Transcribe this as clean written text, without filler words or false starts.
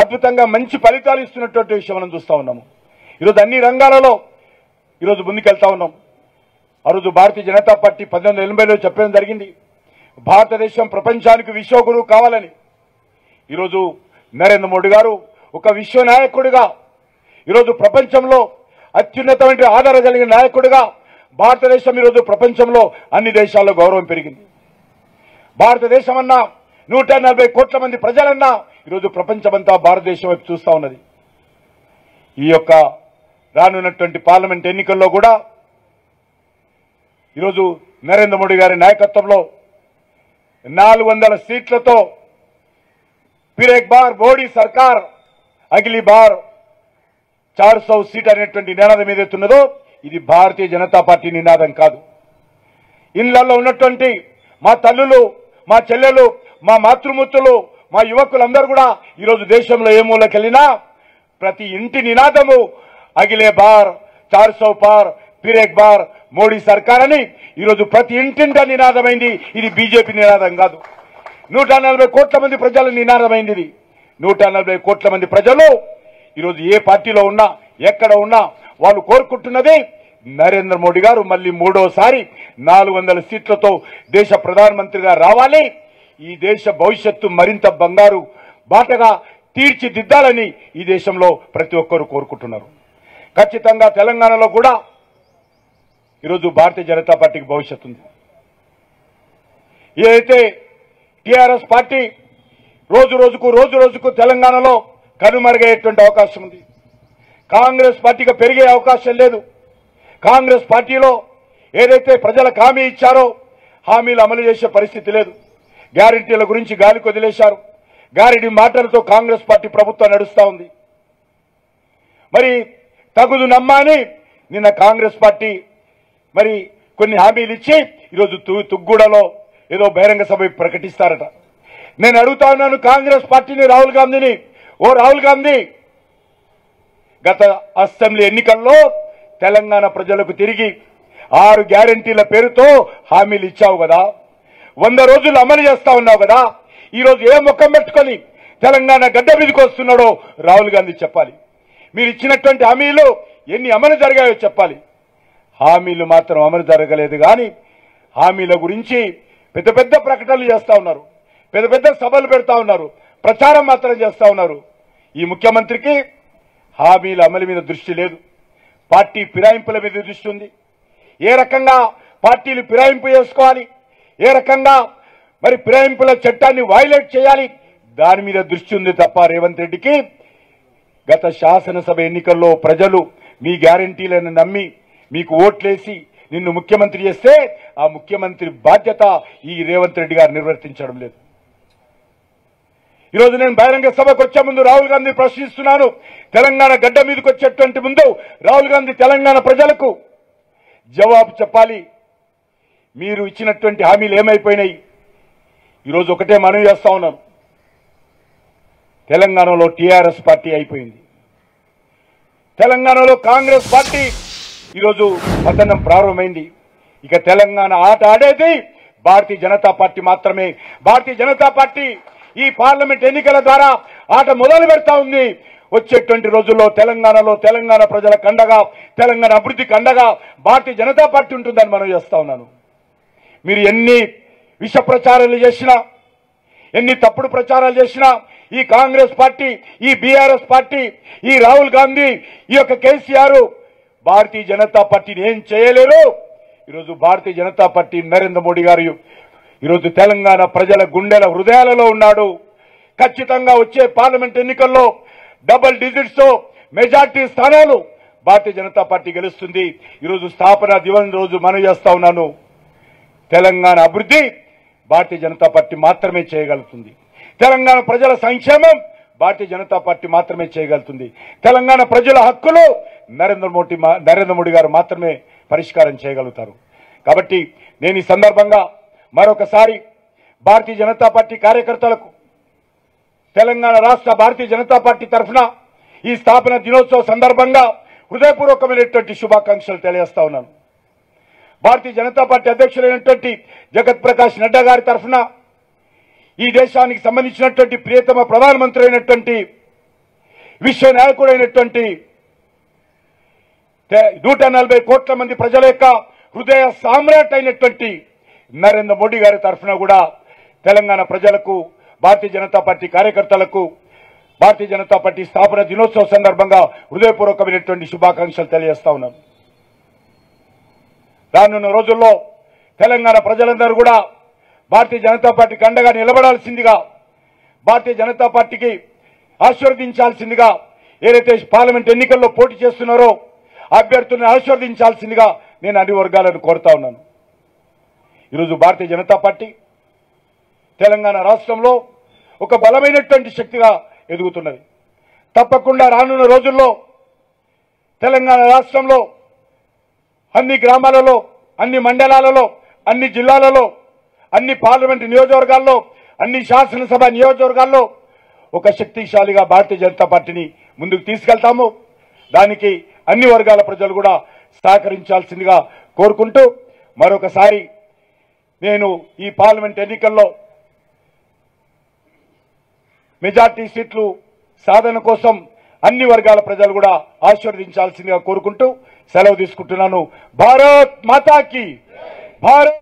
అద్భుతంగా మంచి ఫలితాలు ఇస్తున్నటువంటి విషయం మనం చూస్తూ ఉన్నాము. ఈరోజు అన్ని రంగాలలో ఈరోజు ముందుకెళ్తా ఉన్నాం. ఆ రోజు భారతీయ జనతా పార్టీ 1980లో చెప్పడం జరిగింది, భారతదేశం ప్రపంచానికి విశ్వగురువు కావాలని. ఈరోజు నరేంద్ర మోడీ గారు ఒక విశ్వ నాయకుడిగా, ఈరోజు ప్రపంచంలో అత్యున్నతమైన ఆధారం కలిగిన నాయకుడిగా భారతదేశం ఈరోజు ప్రపంచంలో అన్ని దేశాల్లో గౌరవం పెరిగింది. భారతదేశం అన్నా 140 కోట్ల మంది ప్రజలన్నా ఈరోజు ప్రపంచమంతా భారతదేశం వైపు చూస్తూ ఉన్నది. ఈ యొక్క రానున్నటువంటి పార్లమెంట్ ఎన్నికల్లో కూడా ఈరోజు నరేంద్ర మోడీ గారి నాయకత్వంలో 400 సీట్లతో ఫిర్ ఏక్ బార్ మోడీ సర్కార్ అగిలీ బార్ 400 సీట్ అనేటువంటి నినాదం ఏదైతున్నదో ఇది భారతీయ జనతా పార్టీ నినాదం కాదు. ఇళ్లలో ఉన్నటువంటి మా తల్లులు, మా చెల్లెలు, మా మాతృమూర్తులు, మా యువకులందరూ కూడా ఈరోజు దేశంలో ఏ మూలకెళ్ళినా ప్రతి ఇంటి నినాదము అగిలే బార్ 400 పార్ ఫిర్ ఏక్ బార్ మోడీ సర్కార్ అని ఈరోజు ప్రతి ఇంటింట నినాదమైంది. ఇది బీజేపీ నినాదం కాదు. 140 కోట్ల మంది ప్రజల నినాదమైంది. ఇది 140 కోట్ల మంది ప్రజలు ఈరోజు ఏ పార్టీలో ఉన్నా, ఎక్కడ ఉన్నా వాళ్ళు కోరుకుంటున్నది నరేంద్ర మోడీ గారు మళ్ళీ మూడోసారి 400 సీట్లతో దేశ ప్రధానమంత్రిగా రావాలి. ఈ దేశ భవిష్యత్తు మరింత బంగారు బాటగా తీర్చిదిద్దాలని ఈ దేశంలో ప్రతి ఒక్కరూ కోరుకుంటున్నారు. ఖచ్చితంగా తెలంగాణలో కూడా ఈరోజు భారతీయ జనతా పార్టీకి భవిష్యత్తు ఉంది. ఏదైతే టీఆర్ఎస్ పార్టీ రోజు రోజుకు తెలంగాణలో కనుమరుగయ్యేటువంటి అవకాశం ఉంది. కాంగ్రెస్ పార్టీకి పెరిగే అవకాశం లేదు. కాంగ్రెస్ పార్టీలో ఏదైతే ప్రజలకు హామీ ఇచ్చారో హామీలు అమలు చేసే పరిస్థితి లేదు. గ్యారెంటీల గురించి గాలికి వదిలేశారు. గ్యారెంటీ మాటలతో కాంగ్రెస్ పార్టీ ప్రభుత్వం నడుస్తూ ఉంది. మరి తగుదు నమ్మని నిన్న కాంగ్రెస్ పార్టీ మరి కొన్ని హామీలు ఇచ్చి ఈరోజు తుగ్గూడలో ఏదో బహిరంగ సభ ప్రకటిస్తారట. నేను అడుగుతా ఉన్నాను కాంగ్రెస్ పార్టీని, రాహుల్ గాంధీని, ఓ రాహుల్ గాంధీ, గత అసెంబ్లీ ఎన్నికల్లో తెలంగాణ ప్రజలకు తిరిగి 6 గ్యారెంటీల పేరుతో హామీలు ఇచ్చావు కదా, 100 రోజులు అమలు చేస్తా ఉన్నావు కదా. ఈరోజు ఏ ముఖం పెట్టుకొని తెలంగాణ గడ్డ మీదకి వస్తున్నాడో రాహుల్ గాంధీ చెప్పాలి. మీరు ఇచ్చినటువంటి హామీలు ఎన్ని అమలు జరిగాయో చెప్పాలి. హామీలు మాత్రం అమలు జరగలేదు. కానీ హామీల గురించి పెద్ద పెద్ద ప్రకటనలు చేస్తా ఉన్నారు, పెద్ద పెద్ద సభలు పెడతా ఉన్నారు, ప్రచారం మాత్రం చేస్తా ఉన్నారు. ఈ ముఖ్యమంత్రికి హామీల అమలు మీద దృష్టి లేదు, పార్టీ ఫిరాయింపుల మీద దృష్టి ఉంది. ఏ రకంగా పార్టీలు ఫిరాయింపు చేసుకోవాలి, ఏ రకంగా మరి ఫిరాయింపుల చట్టాన్ని వైలేట్ చేయాలి, దాని మీద దృష్టి ఉంది తప్ప రేవంత్ రెడ్డికి గత శాసనసభ ఎన్నికల్లో ప్రజలు మీ గ్యారెంటీలను నమ్మి మీకు ఓట్లేసి నిన్ను ముఖ్యమంత్రి చేస్తే ఆ ముఖ్యమంత్రి బాధ్యత ఈ రేవంత్ రెడ్డి గారు నిర్వర్తించడం లేదు. ఈరోజు నేను బహిరంగ సభకు వచ్చే ముందు రాహుల్ గాంధీ ప్రశ్నిస్తున్నాను, తెలంగాణ గడ్డ మీదకి వచ్చేటువంటి ముందు రాహుల్ గాంధీ తెలంగాణ ప్రజలకు జవాబు చెప్పాలి. మీరు ఇచ్చినటువంటి హామీలు ఏమైపోయినాయి? ఈరోజు ఒకటే మనవి చేస్తా ఉన్నాను, తెలంగాణలో టీఆర్ఎస్ పార్టీ అయిపోయింది. తెలంగాణలో కాంగ్రెస్ పార్టీ ఈరోజు పతనం ప్రారంభమైంది. ఇక తెలంగాణ ఆట ఆడేది భారతీయ జనతా పార్టీ మాత్రమే. భారతీయ జనతా పార్టీ ఈ పార్లమెంట్ ఎన్నికల ద్వారా ఆట మొదలు పెడతా ఉంది. వచ్చేటువంటి రోజుల్లో తెలంగాణలో తెలంగాణ ప్రజలకు అండగా, తెలంగాణ అభివృద్ధికి అండగా భారతీయ జనతా పార్టీ ఉంటుందని మనం చేస్తా ఉన్నాను. మీరు ఎన్ని విష ప్రచారాలు చేసినా, ఎన్ని తప్పుడు ప్రచారాలు చేసినా ఈ కాంగ్రెస్ పార్టీ, ఈ బీఆర్ఎస్ పార్టీ, ఈ రాహుల్ గాంధీ, ఈ యొక్క కేసీఆర్ భారతీయ జనతా పార్టీని ఏం చేయలేరు. ఈరోజు భారతీయ జనతా పార్టీ నరేంద్ర మోడీ గారు ఈరోజు తెలంగాణ ప్రజల గుండెల హృదయాలలో ఉన్నాడు. ఖచ్చితంగా వచ్చే పార్లమెంట్ ఎన్నికల్లో డబుల్ డిజిట్స్ తో మెజార్టీ స్థానాలు భారతీయ జనతా పార్టీ గెలుస్తుంది. ఈరోజు స్థాపన దివస్ రోజు మనం చేస్తా ఉన్నాను, తెలంగాణ అభివృద్ధి భారతీయ జనతా పార్టీ మాత్రమే చేయగలుగుతుంది. తెలంగాణ ప్రజల సంక్షేమం భారతీయ జనతా పార్టీ మాత్రమే చేయగలుగుతుంది. తెలంగాణ ప్రజల హక్కులు నరేంద్ర మోడీ గారు మాత్రమే పరిష్కారం చేయగలుగుతారు. కాబట్టి నేను ఈ సందర్భంగా మరొకసారి భారతీయ జనతా పార్టీ కార్యకర్తలకు, తెలంగాణ రాష్ట్ర భారతీయ జనతా పార్టీ తరఫున ఈ స్థాపన దినోత్సవ సందర్భంగా హృదయపూర్వకమైనటువంటి శుభాకాంక్షలు తెలియజేస్తా ఉన్నాను. భారతీయ జనతా పార్టీ అధ్యక్షులైనటువంటి జగత్ ప్రకాష్ నడ్డా గారి తరఫున, ఈ దేశానికి సంబంధించినటువంటి ప్రియతమ ప్రధానమంత్రి అయినటువంటి విశ్వ నాయకుడైనటువంటి 140 కోట్ల మంది ప్రజల యొక్క హృదయ సామ్రాట్ అయినటువంటి నరేంద్ర మోడీ గారి తరఫున కూడా తెలంగాణ ప్రజలకు, భారతీయ జనతా పార్టీ కార్యకర్తలకు భారతీయ జనతా పార్టీ స్థాపన దినోత్సవ సందర్భంగా హృదయపూర్వకమైనటువంటి శుభాకాంక్షలు తెలియజేస్తా ఉన్నాను. రానున్న రోజుల్లో తెలంగాణ ప్రజలందరూ కూడా భారతీయ జనతా పార్టీకి అండగా నిలబడాల్సిందిగా, భారతీయ జనతా పార్టీకి ఆశీర్వదించాల్సిందిగా, ఏదైతే పార్లమెంట్ ఎన్నికల్లో పోటీ చేస్తున్నారో అభ్యర్థులను ఆశీర్వదించాల్సిందిగా నేను అన్ని వర్గాలను కోరుతా ఉన్నాను. ఈరోజు భారతీయ జనతా పార్టీ తెలంగాణ రాష్ట్రంలో ఒక బలమైనటువంటి శక్తిగా ఎదుగుతున్నది. తప్పకుండా రానున్న రోజుల్లో తెలంగాణ రాష్ట్రంలో అన్ని గ్రామాలలో, అన్ని మండలాలలో, అన్ని జిల్లాలలో, అన్ని పార్లమెంటు నియోజకవర్గాల్లో, అన్ని శాసనసభ నియోజకవర్గాల్లో ఒక శక్తిశాలిగా భారతీయ జనతా పార్టీని ముందుకు తీసుకెళ్తాము. దానికి అన్ని వర్గాల ప్రజలు కూడా సహకరించాల్సిందిగా కోరుకుంటూ మరొకసారి నేను ఈ పార్లమెంట్ ఎన్నికల్లో మెజార్టీ సీట్లు సాధన కోసం అన్ని వర్గాల ప్రజలు కూడా ఆశీర్వదించాల్సిందిగా కోరుకుంటూ సెలవు తీసుకుంటున్నాను. భారత్ మాతాకి భారత్.